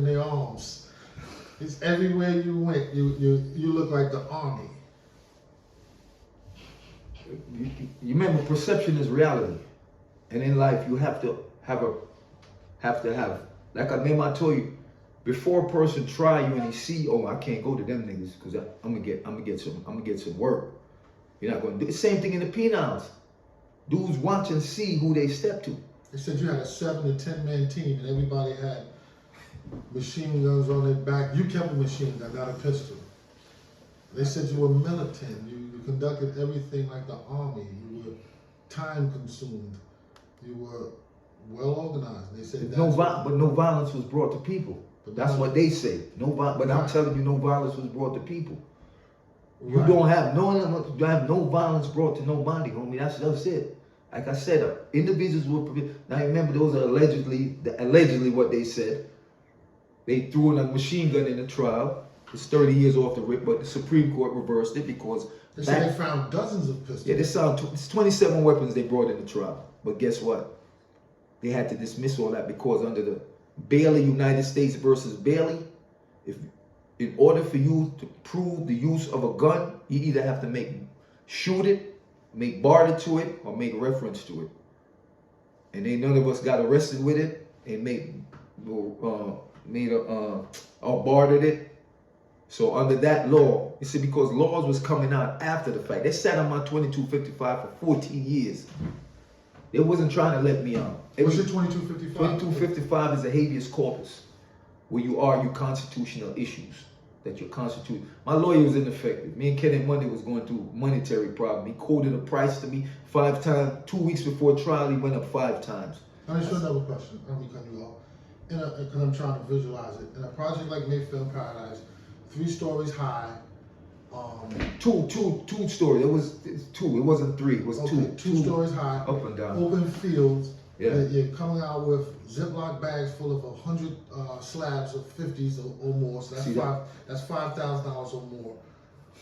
in their arms. It's everywhere you went. You look like the army. You remember, perception is reality, and in life you have to have like I remember I told you, before a person try you and he see, oh, I can't go to them niggas because I'm gonna get some work. You're not gonna do the same thing in the penals. Dudes watch and see who they step to. They said you had a 7 to 10 man team and everybody had machine guns on their back. You kept a machine gun, not a pistol. They said you were militant. You conducted everything like the army. You were time consumed. You were well organized. They said but no violence was brought to people. That's what they say. But I'm telling you, no violence was brought to people. You don't have no violence brought to nobody, homie. That's it. Like I said, individuals were. Now remember, those are allegedly what they said. They threw in a machine gun in the trial. It's 30 years off the rip, but the Supreme Court reversed it because they said they found dozens of pistols. Yeah, it's 27 weapons they brought in the trial. But guess what? They had to dismiss all that because under the Bailey, United States versus Bailey, in order for you to prove the use of a gun, you either have to shoot it, make barter to it, or make reference to it. And none of us got arrested with it and or bartered it. So under that law, you see, because laws was coming out after the fact. They sat on my 2255 for 14 years. They wasn't trying to let me out. What's your 2255? 2255 is a habeas corpus, where you argue constitutional issues that you're constituted. My lawyer was ineffective. Me and Kenneth Monday was going through monetary problem. He quoted a price to me 5 times. 2 weeks before trial, he went up 5 times. Let me ask you another question. Let me cut you off. Because I'm trying to visualize it. In a project like Micheal Paradise, 3 stories high. Two stories. It's 2. It wasn't 3. It was okay, 2 stories high. Up and down. Open fields. Yeah. You're coming out with Ziploc bags full of 100 slabs of 50s or more. So that's $5,000 or more.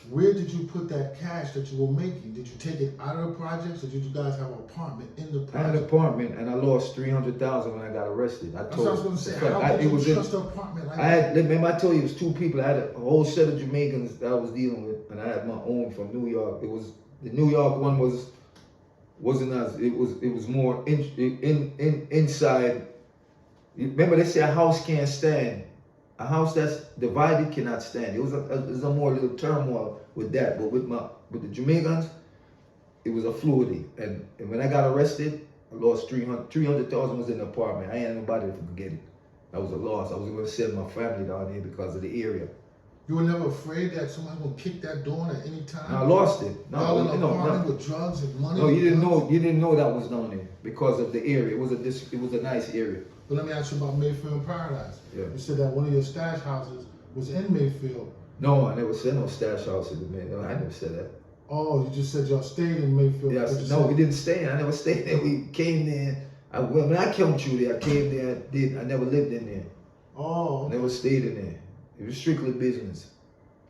Where did you put that cash that you were making? Did you take it out of the projects, or did you guys have an apartment in the project? I had an apartment, and I lost $300,000 when I got arrested. That's what I was going to say. How did you trust an apartment like that? Remember I told you it was 2 people. I had a whole set of Jamaicans that I was dealing with, and I had my own from New York. It was the New York one wasn't as it was more inside. Remember they say a house can't stand. A house that's divided cannot stand. It was a more little turmoil with that, but with the Jamaicans, it was a fluidity. And when I got arrested, I lost $300,000 was in the apartment. I ain't had nobody to forget it. That was a loss. I was going to send my family down there because of the area. You were never afraid that somebody would kick that door at any time? I lost it. No, with drugs and money. No, you didn't know that was down there because of the area. It was a nice area. But let me ask you about Micheal Paradise. Yeah. You said that one of your stash houses was in Micheal. No, I never said no stash house in the man. I never said that. Oh, you just said y'all stayed in Micheal. Yes, no, we didn't stay. I never stayed there. We came there. When I came through there, I came there. I never lived in there. Oh. Okay. Never stayed in there. It was strictly business.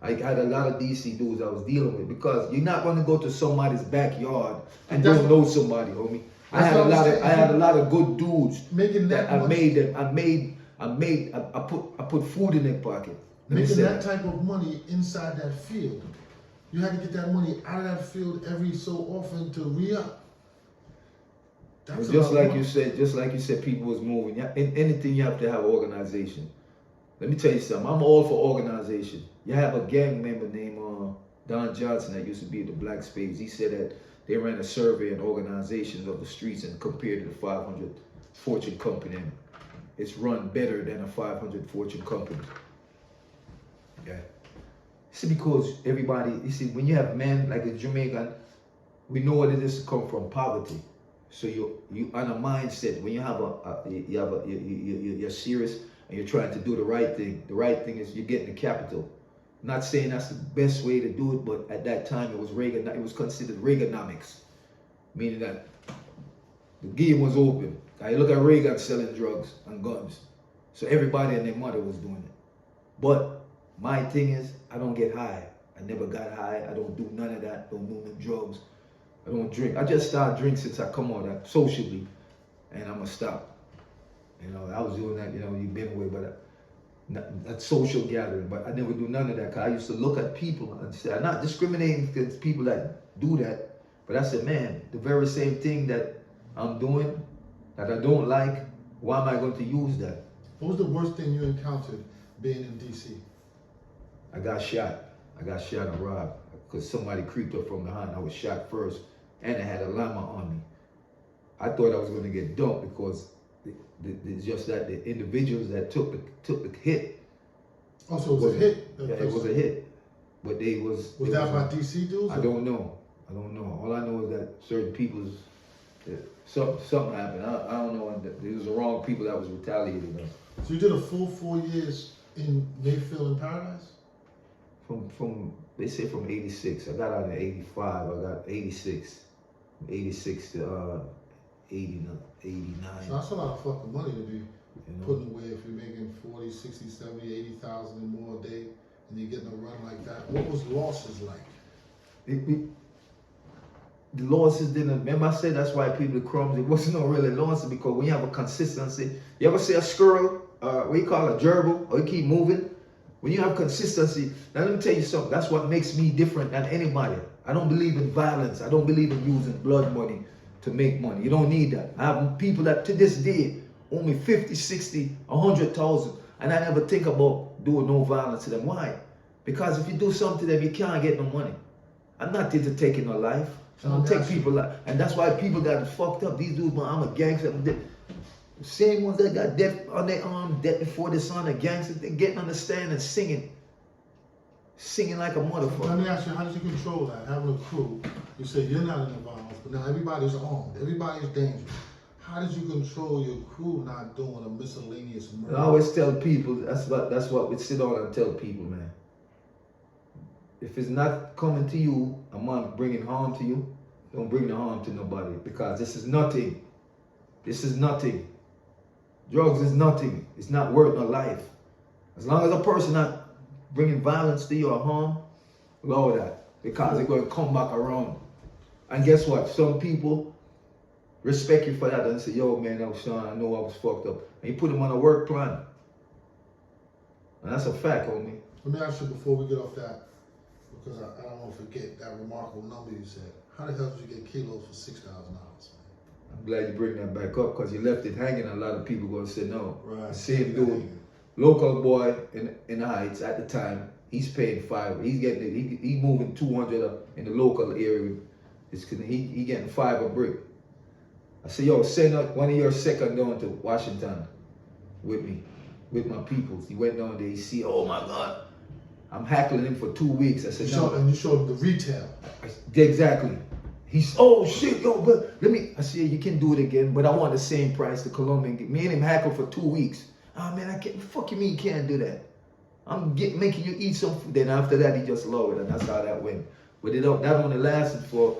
I had a lot of DC dudes I was dealing with because you're not going to go to somebody's backyard and don't know somebody, homie. I had a lot of good dudes making that I put food in their pocket. Making that type of money inside that field. You had to get that money out of that field every so often to re-up. Just like you said, people was moving. In anything you have to have organization. Let me tell you something. I'm all for organization. You have a gang member named Don Johnson that used to be at the Black Spades. He said that they ran a survey and organizations of the streets and compared to the 500 Fortune company. And it's run better than a 500 Fortune company. Yeah. See, because everybody, you see, when you have men like a Jamaican, we know what it is to come from poverty. So you on a mindset when you have you're serious and you're trying to do the right thing. The right thing is you're getting the capital. I'm not saying that's the best way to do it, but at that time it was Reagan. It was considered Reaganomics, meaning that the game was open. Now you look at Reagan selling drugs and guns, so everybody and their mother was doing it. But my thing is, I don't get high. I never got high. I don't do none of that. Don't do no drugs. I don't drink. I just started drinking since I come on socially, and I'm gonna stop. You know, I was doing that. You know, you've been away, but a social gathering, but I never do none of that. Cause I used to look at people and say, I'm not discriminating against people that do that, but I said, man, the very same thing that I'm doing that I don't like, why am I going to use that? What was the worst thing you encountered being in DC? I got shot. I got shot and robbed because somebody creeped up from behind. I was shot first, and I had a llama on me. I thought I was going to get dumped because it's just that the individuals that took the hit. Oh, so it was a hit? Yeah, it was a hit. But they was... Was that by DC dudes? I don't know. All I know is that certain people's... Something happened. I don't know. There was the wrong people that was retaliated against. So you did a full 4 years in Mayfield in Paradise? From they say from 86. I got out in 85. I got 86. From 86 to 89. So that's a lot of fucking money to be putting away if you're making 40, 60, 70, 80,000 and more a day and you're getting a run like that. What was losses like? The losses didn't, remember I said that's why people crumbs, it wasn't no really losses because when you have a consistency, you ever see a squirrel, what you call a gerbil, or you keep moving? When you have consistency, now let me tell you something, that's what makes me different than anybody. I don't believe in violence. I don't believe in using blood money to make money. You don't need that. I have people that to this day owe me 50, 60, 100,000, and I never think about doing no violence to them. Why? Because if you do something to them, you can't get no money. I'm not there to take in no life. I don't take people life. And that's why people got fucked up. These dudes, I'm a gangster. The same ones that got death on their arm, death before the sun, a gangster, they getting on the stand and singing like a motherfucker. Let me ask you, how did you control that? Having a crew, you say you're not in the violence, but now everybody's armed, everybody's dangerous. How did you control your crew not doing a miscellaneous murder? I always tell people, that's what we sit down and tell people, man. If it's not coming to you, I'm not bringing harm to you, don't bring the harm to nobody, because this is nothing. This is nothing. Drugs is nothing. It's not worth no life. As long as a person not bringing violence to you or harm, allow that, because they're going to come back around. And guess what? Some people respect you for that and say, yo, man, Sean, I know I was fucked up. And you put them on a work plan. And that's a fact, homie. Let me ask you before we get off that, because I don't want to forget that remarkable number you said. How the hell did you get kilos for $6,000, man? I'm glad you bring that back up because you left it hanging. A lot of people going to say no. Right. Same dude, local boy in the Heights at the time. He's paying $5. He's getting it. He moving 200 in the local area. He getting $5 a brick. I said, yo, send one of your second down to Washington with me, with my peoples. He went down there. He see, oh my God, I'm hackling him for 2 weeks. I said, no. And you showed him the retail. Exactly. He's, oh shit, yo, but let me, I said, you can do it again, but I want the same price the Colombian. Me and him hackled for 2 weeks. Oh man, I can't, fuck you mean you can't do that? I'm making you eat some food. Then after that, he just lowered, and that's how that went. But that only lasted for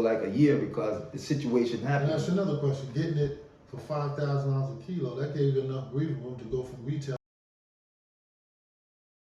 like a year because the situation happened. And that's another question. Getting it for $5,000 a kilo, that gave you enough breathing room to go from retail